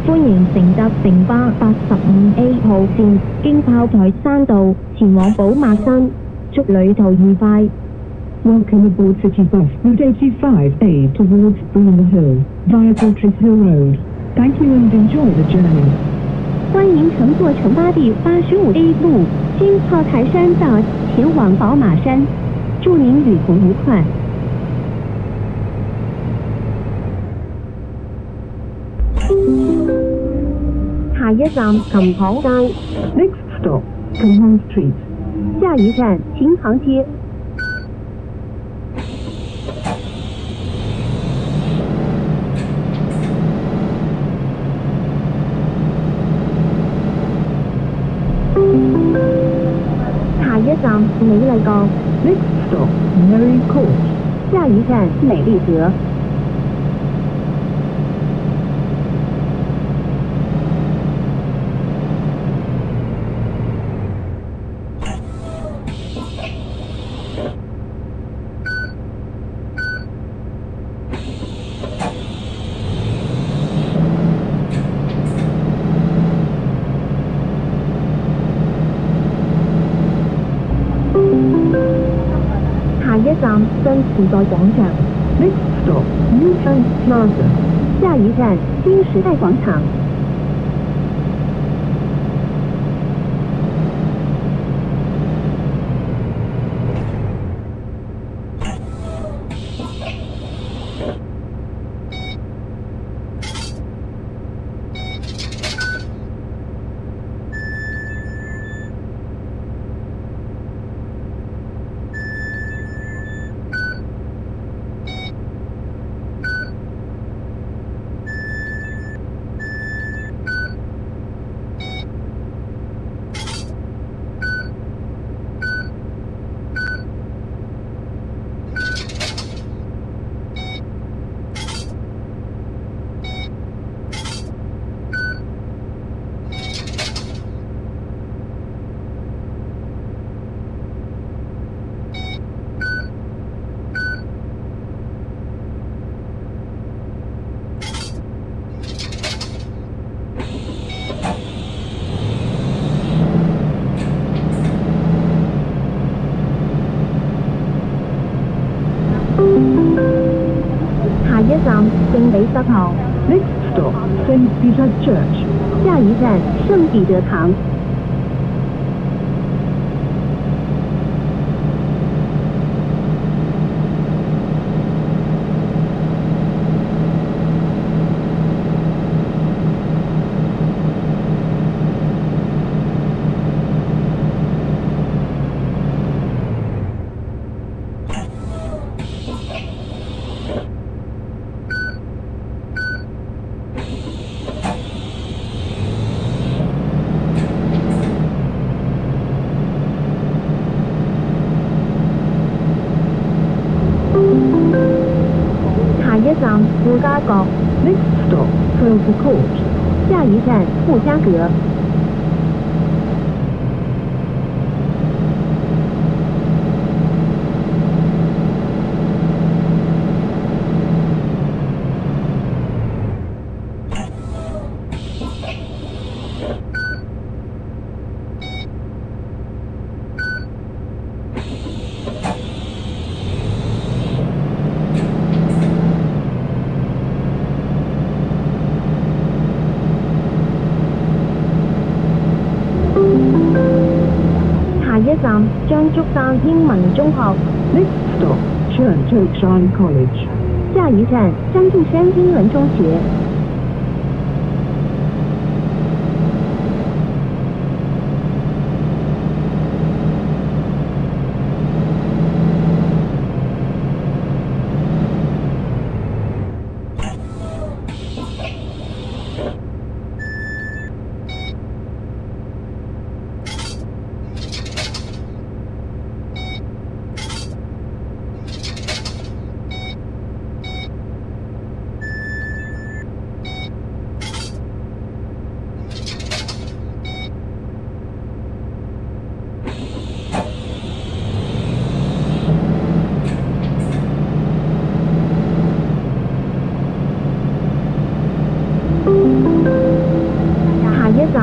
歡迎乘搭城巴85A 號線經炮台山道前往寶馬山，祝旅途愉快。Welcome aboard City Bus Route 85A towards Bremer Hill via Fortress Hill Road. Thank you and enjoy the journey. 歡迎乘坐城巴第85A 路經炮台山道前往寶馬山，祝您旅途愉快。下一站琴行街。Next stop, Kumhang Street. 下一站琴行街。下一站美麗閣。Next stop, Mary Court. 下一站美麗閣。下一站新時代廣場。Next stop, New Bank Plaza. 下一站新時代廣場。下一站聖彼得堂。Next stop, St. Peter's Church. 下一站聖彼得堂。下一站富家閣。Next stop, Fulton Court. 下一站富家閣。下一站張竹山英文中學。Next stop, Church Oakshire College. 下一站張竹山英文中學。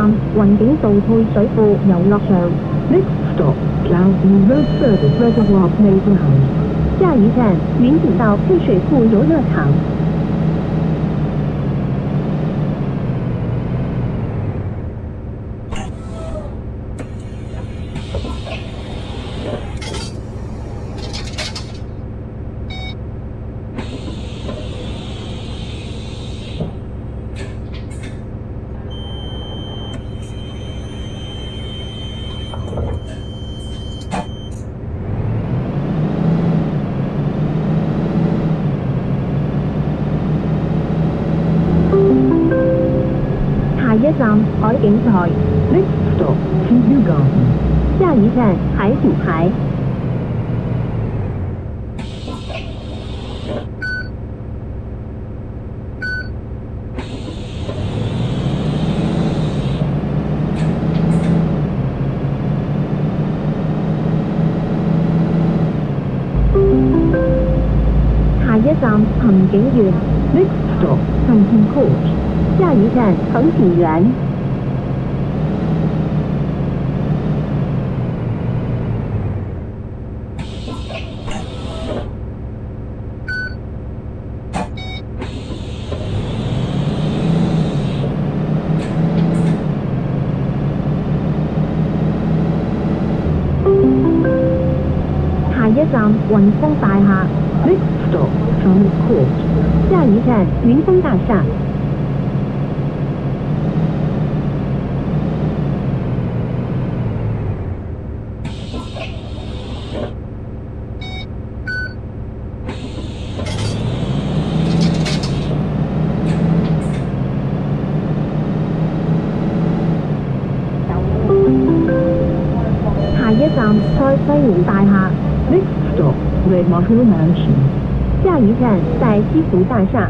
站雲景道配水庫遊樂場。Next stop, Cloudview Road Service Reservoir Playground. 下一站云景道配水庫遊樂場。下一站海景台。Next stop, Kew Garden. 下一站海景台。下一站恆景園。Next stop, Hampton Court. 下一站恆景園。下一站雲峰大廈。Next stop, Summit Court. 下一站雲峰大廈。下一站賽西湖大廈。Next stop, Redmond Hill Mansion. 下一站在西湖大廈。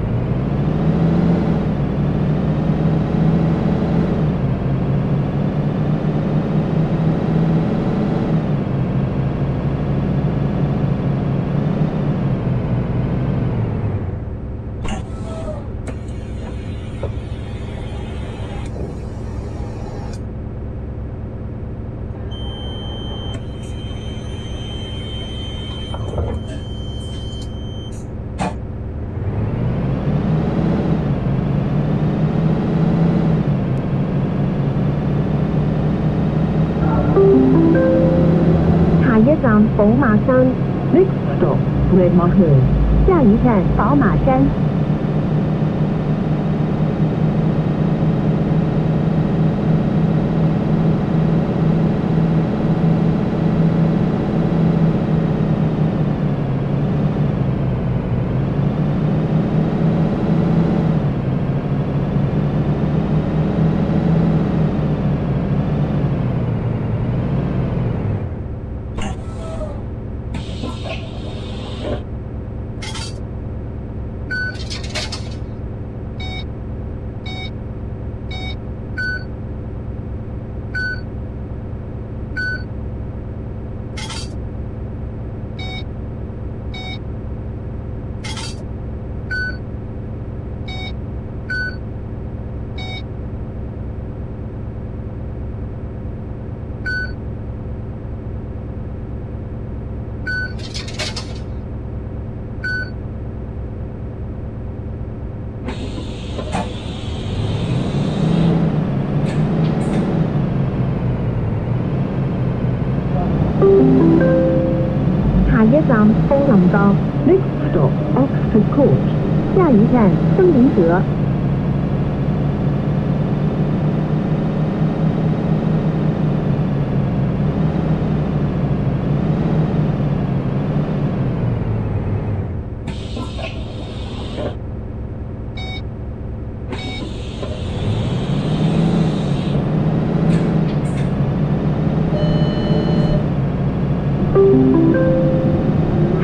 下一站寶馬山。Next stop, Redmond Hill. 下一站寶馬山。下一站楓林閣。Next stop, Oxford Court. 下一站森林閣。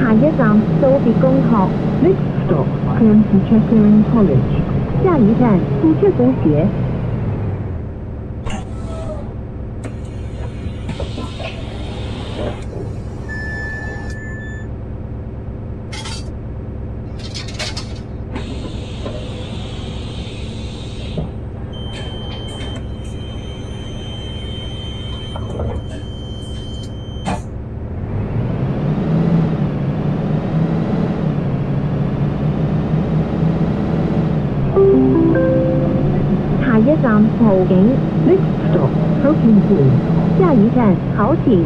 下一站道別公學。Next stop, Clemson Checkering College. 下一站蘇浙公學。葡景。 Next stop, Houghton Pool. 下一站好景。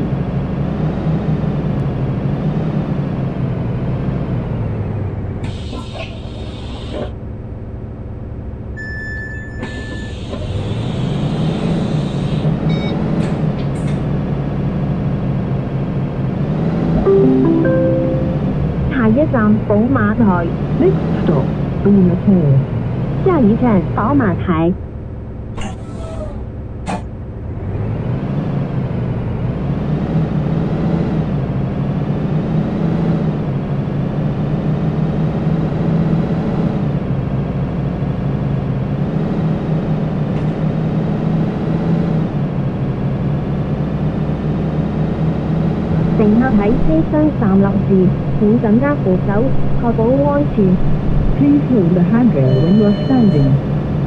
下一站寶馬台。 Next stop, Boomer Hill. 下一站寶馬台。乘客喺車廂站立時，請緊握扶手，確保安全。 Please hold the handrail when you are standing.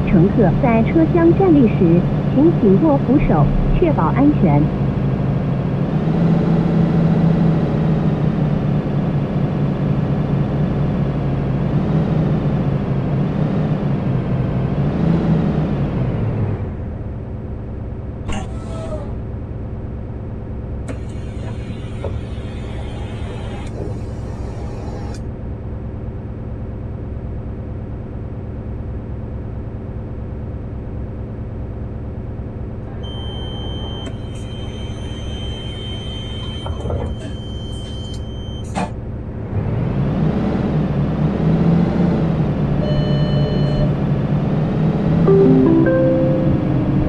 乘客在車廂站立時，請緊握扶手，確保安全。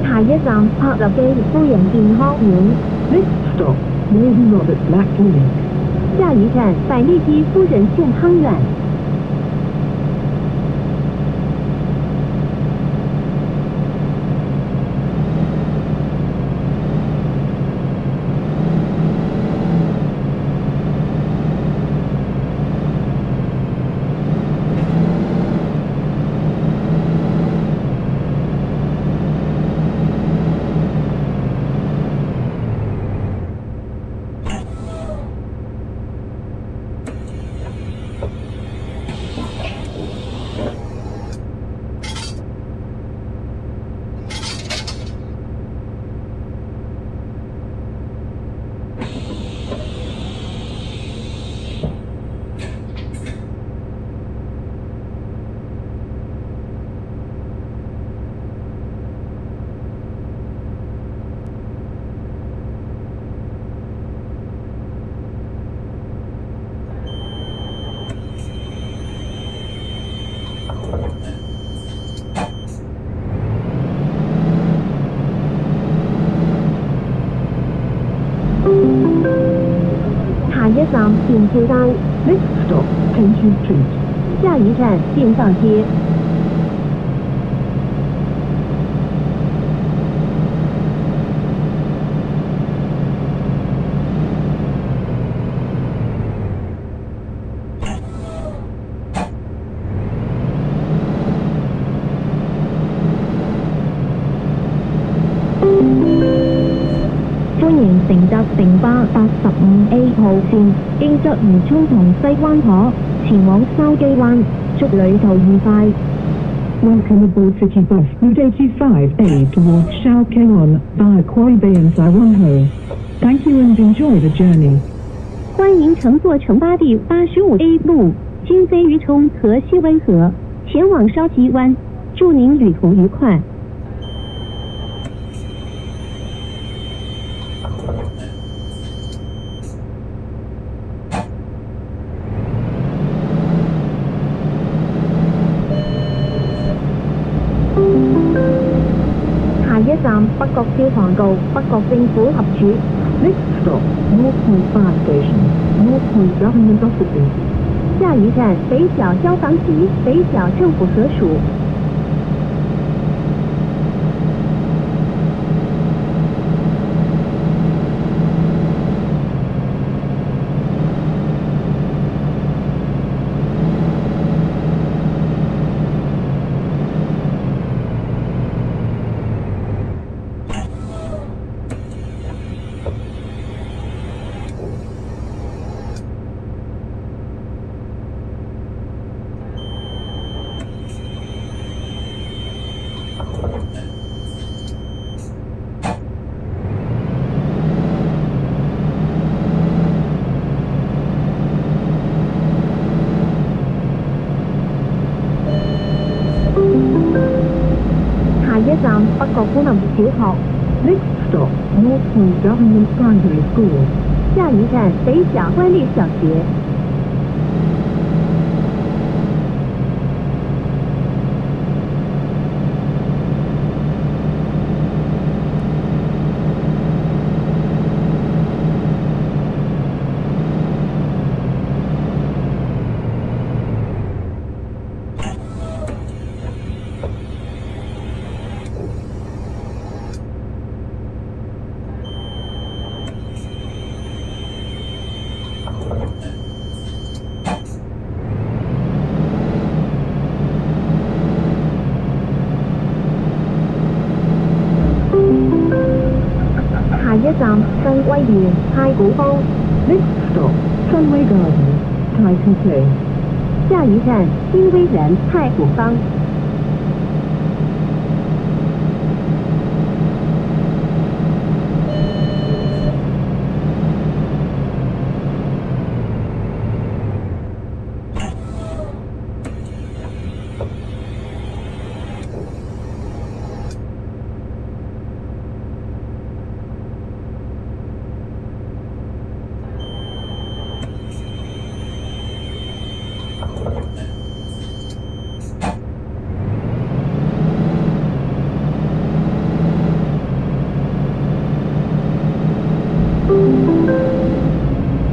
下一站柏立基夫人健康院。 Next stop, Warden Robert Black Clinic. 下一站百利基夫人健康院。下一站電照街。 Next stop, Pension Street. 下一站電照街。歡迎乘搭城巴85A 號線，經鰂魚涌同西灣河前往筲箕灣，祝旅途愉快。 Welcome aboard City Bus Route 85A towards Shao Keon via Quarry Bay and Saiwanho. Thank you and enjoy the journey. 歡迎乘坐城巴第85A 路，经飞鱼涌和西湾河，前往筲箕灣，祝您旅途愉快。下一站北角消防局、北角政府合署。 Next stop, North Point Fire Station, North Point Government Offices. 下一站北角消防局、北角政府所属。一站北角官立小學， Next stop, North Point Government Primary School. 下一站北角官立小學。下一站新威園太古坊， Next stop, Sunway Gardens, Taikoo Place. 下一站新威園太古坊。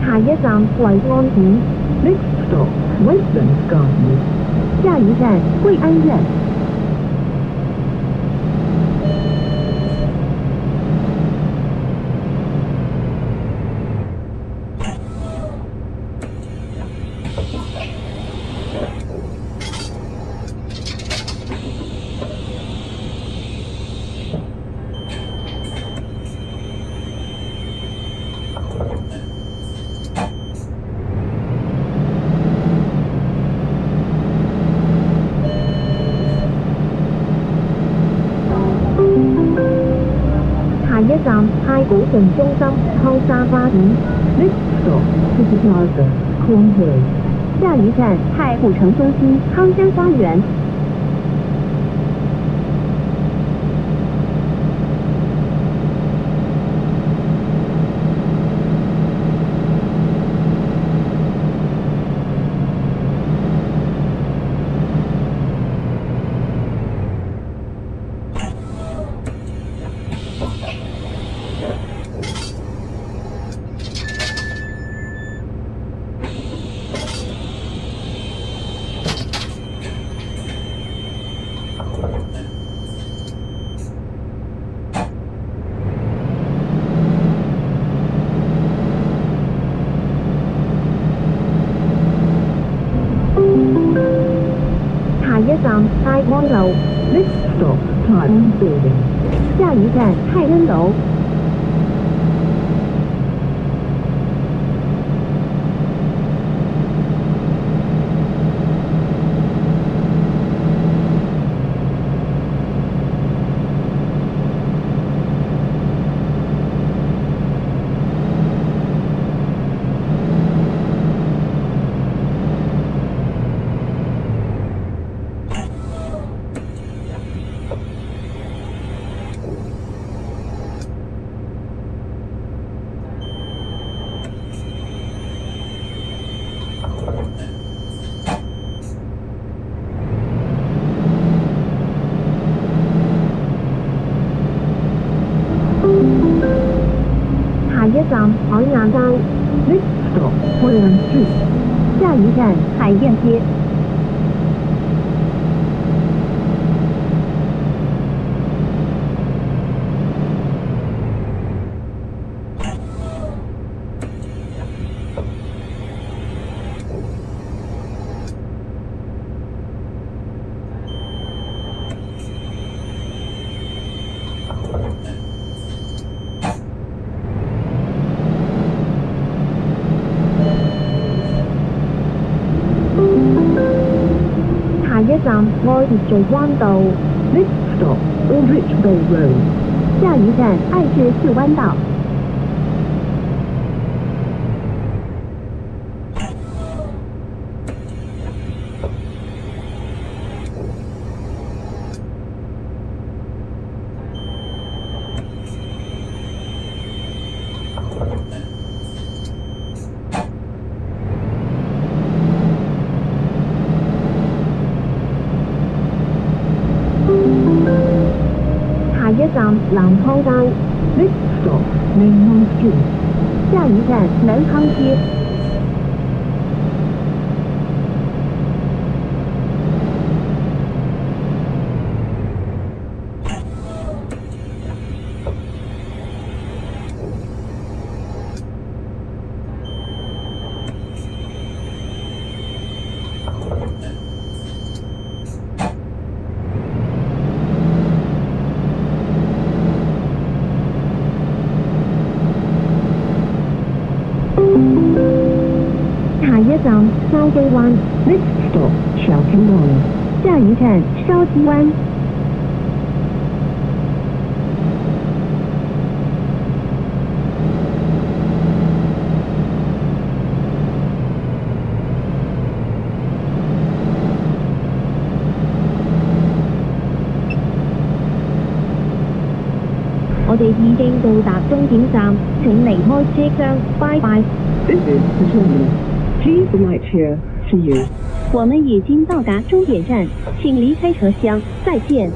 下一站惠安苑， Next stop, Westlands Gardens. 下一站惠安苑。下一站太古城中心康沙花園， Next stop, City Plaza, Cornhill. 下一站太古城中心康山花園。下一站泰安樓， Next stop, Taiwan Building. 下一站泰安樓。下一站海晏街， Next stop, Hoyland Street. 下一站海晏街。下一站愛秩序灣道， Next stop, Aldrich Bay Road. 下一站愛秩序灣道。一站南康街， Next stop, Mainland Street. 下一站南康街。下一站筲箕灣， Next stop, Shouting One. 下一站筲箕灣。我哋已經到達終點站，請離開車廂，拜拜。This is the terminal. Please alight here. See you. 我們已經到達終點站，請離開車廂，再見。